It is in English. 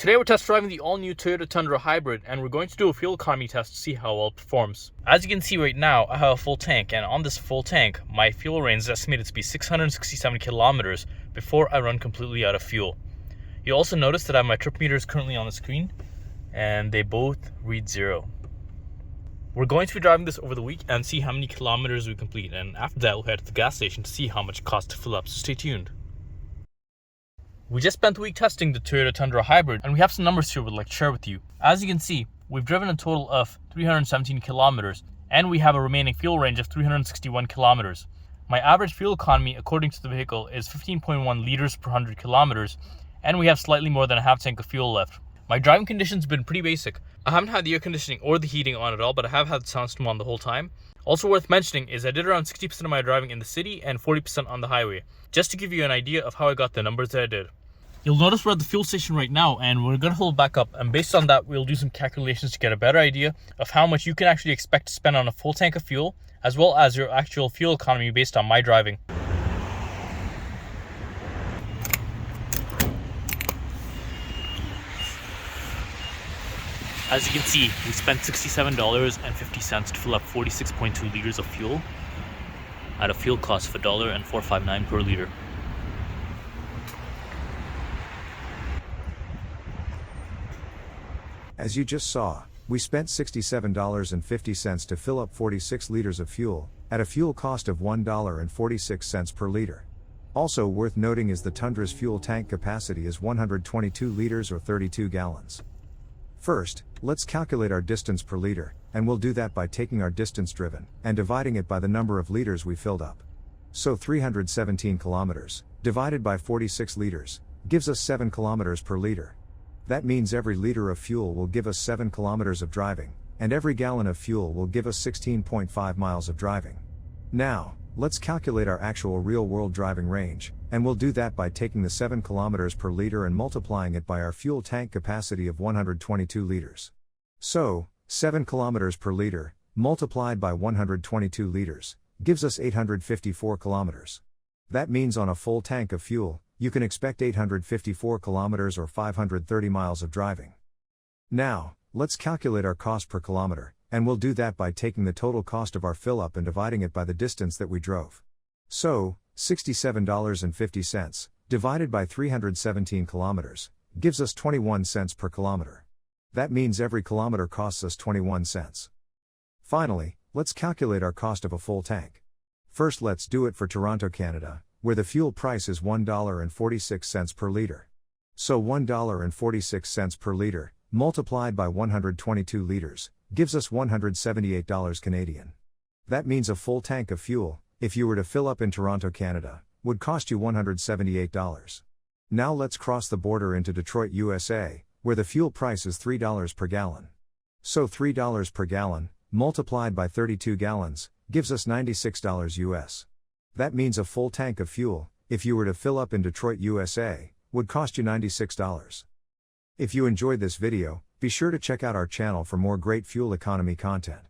Today we're test driving the all-new Toyota Tundra Hybrid, and we're going to do a fuel economy test to see how well it performs. As you can see right now, I have a full tank, and on this full tank, my fuel range is estimated to be 667 kilometers before I run completely out of fuel. You'll also notice that I have my trip meters currently on the screen, and they both read 0. We're going to be driving this over the week and see how many kilometers we complete, and after that we'll head to the gas station to see how much it costs to fill up, so stay tuned. We just spent the week testing the Toyota Tundra Hybrid, and we have some numbers here we'd like to share with you. As you can see, we've driven a total of 317 kilometers, and we have a remaining fuel range of 361 kilometers. My average fuel economy, according to the vehicle, is 15.1 liters per 100 kilometers, and we have slightly more than a half tank of fuel left. My driving conditions have been pretty basic. I haven't had the air conditioning or the heating on at all, but I have had the sound system on the whole time. Also worth mentioning is I did around 60% of my driving in the city and 40% on the highway, just to give you an idea of how I got the numbers that I did. You'll notice we're at the fuel station right now, and we're going to hold back up, and based on that we'll do some calculations to get a better idea of how much you can actually expect to spend on a full tank of fuel, as well as your actual fuel economy based on my driving. As you can see, we spent $67.50 to fill up 46.2 liters of fuel at a fuel cost of $1.459 per liter. As you just saw, we spent $67.50 to fill up 46 liters of fuel, at a fuel cost of $1.46 per liter. Also worth noting is the Tundra's fuel tank capacity is 122 liters or 32 gallons. First, let's calculate our distance per liter, and we'll do that by taking our distance driven, and dividing it by the number of liters we filled up. So 317 kilometers, divided by 46 liters, gives us 7 kilometers per liter. That means every liter of fuel will give us 7 kilometers of driving, and every gallon of fuel will give us 16.5 miles of driving. Now, let's calculate our actual real-world driving range, and we'll do that by taking the 7 kilometers per liter and multiplying it by our fuel tank capacity of 122 liters. So, 7 kilometers per liter, multiplied by 122 liters, gives us 854 kilometers. That means on a full tank of fuel, you can expect 854 kilometers or 530 miles of driving. Now, let's calculate our cost per kilometer, and we'll do that by taking the total cost of our fill-up and dividing it by the distance that we drove. So, $67.50, divided by 317 kilometers, gives us 21 cents per kilometer. That means every kilometer costs us 21 cents. Finally, let's calculate our cost of a full tank. First let's do it for Toronto, Canada, where the fuel price is $1.46 per liter. So $1.46 per liter, multiplied by 122 liters, gives us $178 Canadian. That means a full tank of fuel, if you were to fill up in Toronto, Canada, would cost you $178. Now let's cross the border into Detroit, USA, where the fuel price is $3 per gallon. So $3 per gallon, multiplied by 32 gallons, gives us $96 US. That means a full tank of fuel, if you were to fill up in Detroit, USA, would cost you $96. If you enjoyed this video, be sure to check out our channel for more great fuel economy content.